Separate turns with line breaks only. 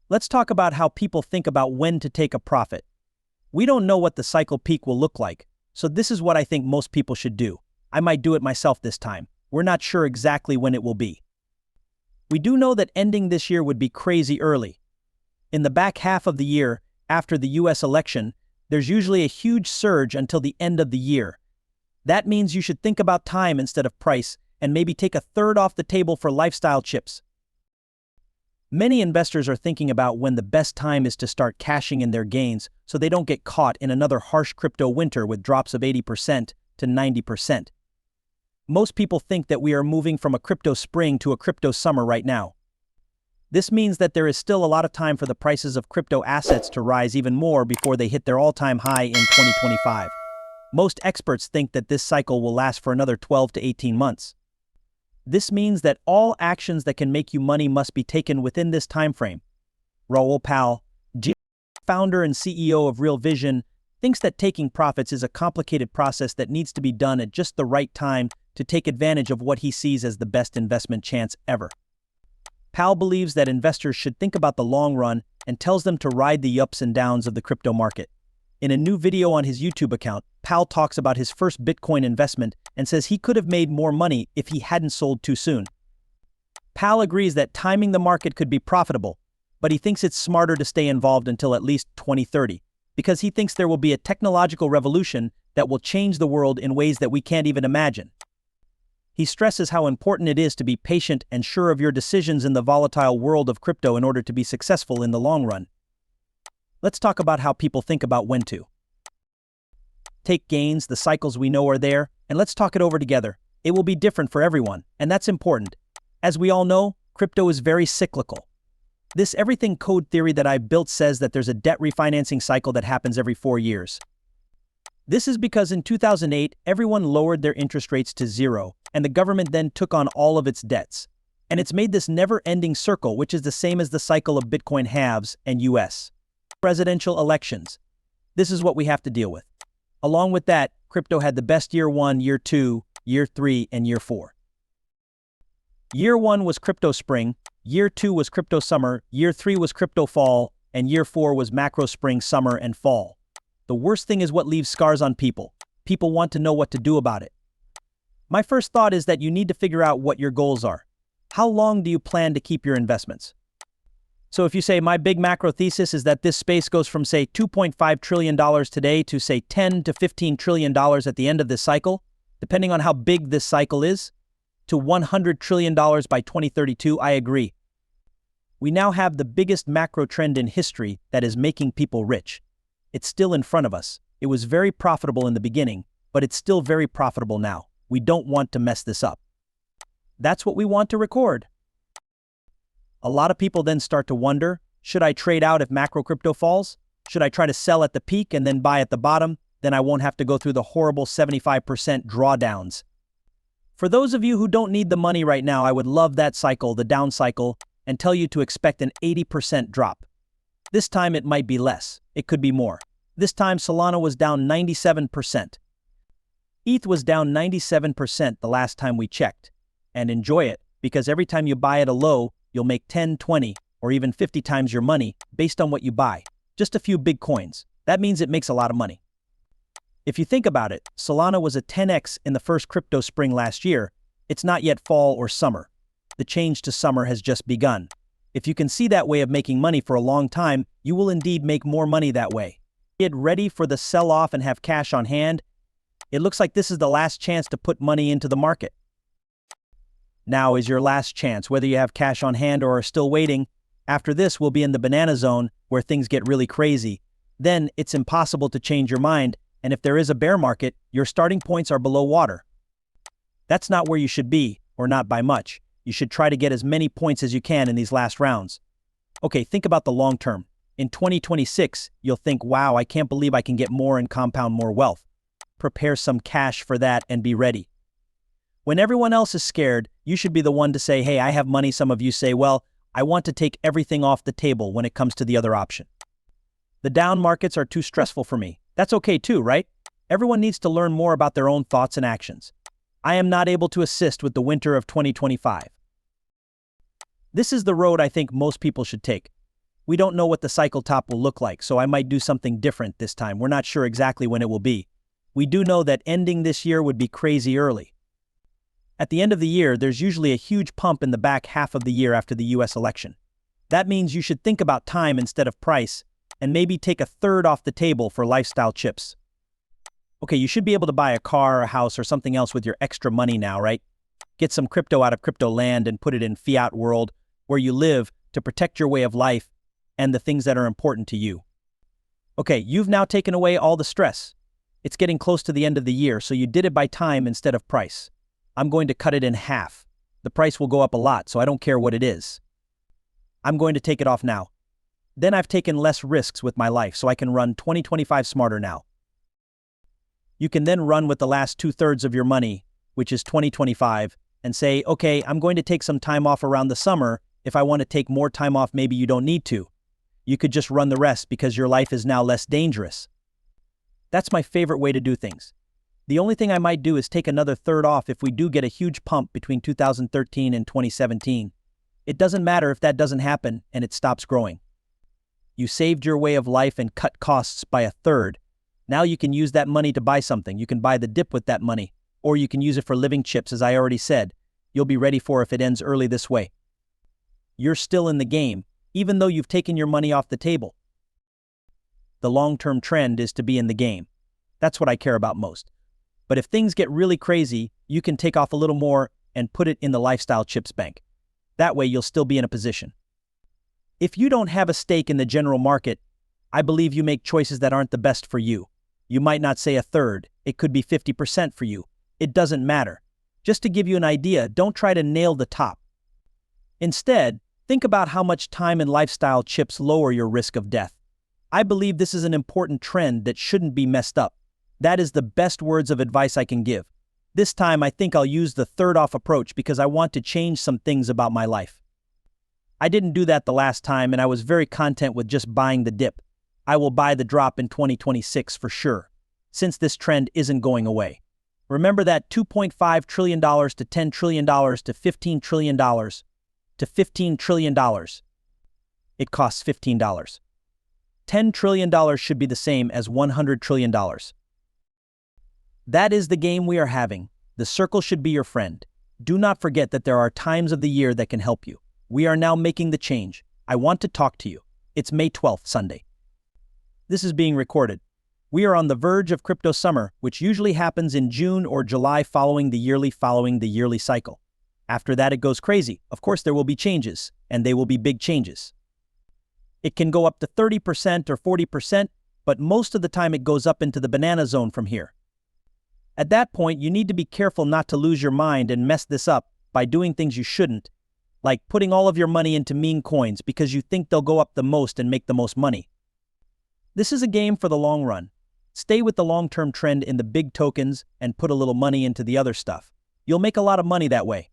Let's talk about how people think about when to take a profit. We don't know what the cycle peak will look like, so this is what I think most people should do. I might do it myself this time. We're not sure exactly when it will be. We do know that ending this year would be crazy early. In the back half of the year, after the US election, there's usually a huge surge until the end of the year. That means you should think about time instead of price, and maybe take a third off the table for lifestyle chips. Many investors are thinking about when the best time is to start cashing in their gains so they don't get caught in another harsh crypto winter with drops of 80% to 90%. Most people think that we are moving from a crypto spring to a crypto summer right now. This means that there is still a lot of time for the prices of crypto assets to rise even more before they hit their all-time high in 2025. Most experts think that this cycle will last for another 12 to 18 months. This means that all actions that can make you money must be taken within this time frame. Raoul Pal, founder and CEO of Real Vision, thinks that taking profits is a complicated process that needs to be done at just the right time to take advantage of what he sees as the best investment chance ever. Pal believes that investors should think about the long run and tells them to ride the ups and downs of the crypto market. In a new video on his YouTube account, Pal talks about his first Bitcoin investment and says he could have made more money if he hadn't sold too soon. Pal agrees that timing the market could be profitable, but he thinks it's smarter to stay involved until at least 2030, because he thinks there will be a technological revolution that will change the world in ways that we can't even imagine. He stresses how important it is to be patient and sure of your decisions in the volatile world of crypto in order to be successful in the long run. Let's talk about how people think about when to take gains, the cycles we know are there, and let's talk it over together. It will be different for everyone, and that's important. As we all know, crypto is very cyclical. This everything code theory that I've built says that there's a debt refinancing cycle that happens every 4 years. This is because in 2008, everyone lowered their interest rates to zero, and the government then took on all of its debts. And it's made this never-ending circle, which is the same as the cycle of Bitcoin halves and US presidential elections. This is what we have to deal with. Along with that, crypto had the best year 1, year 2, year 3, and year 4. Year 1 was crypto spring, year 2 was crypto summer, year 3 was crypto fall, and year 4 was macro spring, summer, and fall. The worst thing is what leaves scars on people. People want to know what to do about it. My first thought is that you need to figure out what your goals are. How long do you plan to keep your investments? So if you say my big macro thesis is that this space goes from say $2.5 trillion today to say $10 to $15 trillion at the end of this cycle, depending on how big this cycle is, to $100 trillion by 2032, I agree. We now have the biggest macro trend in history that is making people rich. It's still in front of us. It was very profitable in the beginning, but it's still very profitable now. We don't want to mess this up. That's what we want to record. A lot of people then start to wonder, should I trade out if macro crypto falls? Should I try to sell at the peak and then buy at the bottom? Then I won't have to go through the horrible 75% drawdowns. For those of you who don't need the money right now, I would love that cycle, the down cycle, and tell you to expect an 80% drop. This time it might be less. It could be more. This time Solana was down 97%. ETH was down 97% the last time we checked. And enjoy it, because every time you buy at a low, you'll make 10, 20, or even 50 times your money based on what you buy. Just a few big coins. That means it makes a lot of money. If you think about it, Solana was a 10x in the first crypto spring last year. It's not yet fall or summer. The change to summer has just begun. If you can see that way of making money for a long time, you will indeed make more money that way. Get ready for the sell-off and have cash on hand. It looks like this is the last chance to put money into the market. Now is your last chance, whether you have cash on hand or are still waiting. After this, we'll be in the banana zone where things get really crazy. Then it's impossible to change your mind, and if there is a bear market, your starting points are below water. That's not where you should be, or not by much. You should try to get as many points as you can in these last rounds. Okay, think about the long term. In 2026, you'll think, wow, I can't believe I can get more and compound more wealth. Prepare some cash for that and be ready. When everyone else is scared, you should be the one to say, hey, I have money. Some of you say, well, I want to take everything off the table when it comes to the other option. The down markets are too stressful for me. That's okay too, right? Everyone needs to learn more about their own thoughts and actions. I am not able to assist with the winter of 2025. This is the road I think most people should take. We don't know what the cycle top will look like, so I might do something different this time. We're not sure exactly when it will be. We do know that ending this year would be crazy early. At the end of the year, there's usually a huge pump in the back half of the year after the US election. That means you should think about time instead of price, and maybe take a third off the table for lifestyle chips. Okay, you should be able to buy a car, a house, or something else with your extra money now, right? Get some crypto out of crypto land and put it in fiat world where you live to protect your way of life and the things that are important to you. Okay, you've now taken away all the stress. It's getting close to the end of the year, so you did it by time instead of price. I'm going to cut it in half. The price will go up a lot, so I don't care what it is. I'm going to take it off now. Then I've taken less risks with my life, so I can run 2025 smarter now. You can then run with the last 2/3 of your money, which is 2025, and say, okay, I'm going to take some time off around the summer. If I want to take more time off, maybe you don't need to. You could just run the rest because your life is now less dangerous. That's my favorite way to do things. The only thing I might do is take another third off if we do get a huge pump between 2013 and 2017. It doesn't matter if that doesn't happen and it stops growing. You saved your way of life and cut costs by a third. Now you can use that money to buy something. You can buy the dip with that money, or you can use it for living chips, as I already said. You'll be ready for if it ends early this way. You're still in the game, even though you've taken your money off the table. The long-term trend is to be in the game. That's what I care about most. But if things get really crazy, you can take off a little more and put it in the lifestyle chips bank. That way you'll still be in a position. If you don't have a stake in the general market, I believe you make choices that aren't the best for you. You might not say a third. It could be 50% for you. It doesn't matter. Just to give you an idea, don't try to nail the top. Instead, think about how much time and lifestyle chips lower your risk of death. I believe this is an important trend that shouldn't be messed up. That is the best words of advice I can give. This time I think I'll use the third off approach because I want to change some things about my life. I didn't do that the last time and I was very content with just buying the dip. I will buy the drop in 2026 for sure, since this trend isn't going away. Remember that $2.5 trillion to $10 trillion to $15 trillion to $15 trillion. It costs $15. $10 trillion should be the same as $100 trillion. That is the game we are having. The circle should be your friend. Do not forget that there are times of the year that can help you. We are now making the change. I want to talk to you. It's May 12th, Sunday. This is being recorded. We are on the verge of crypto summer, which usually happens in June or July following the yearly cycle. After that, it goes crazy. Of course, there will be changes, and they will be big changes. It can go up to 30% or 40%, but most of the time it goes up into the banana zone from here. At that point, you need to be careful not to lose your mind and mess this up by doing things you shouldn't, like putting all of your money into meme coins because you think they'll go up the most and make the most money. This is a game for the long run. Stay with the long-term trend in the big tokens and put a little money into the other stuff. You'll make a lot of money that way.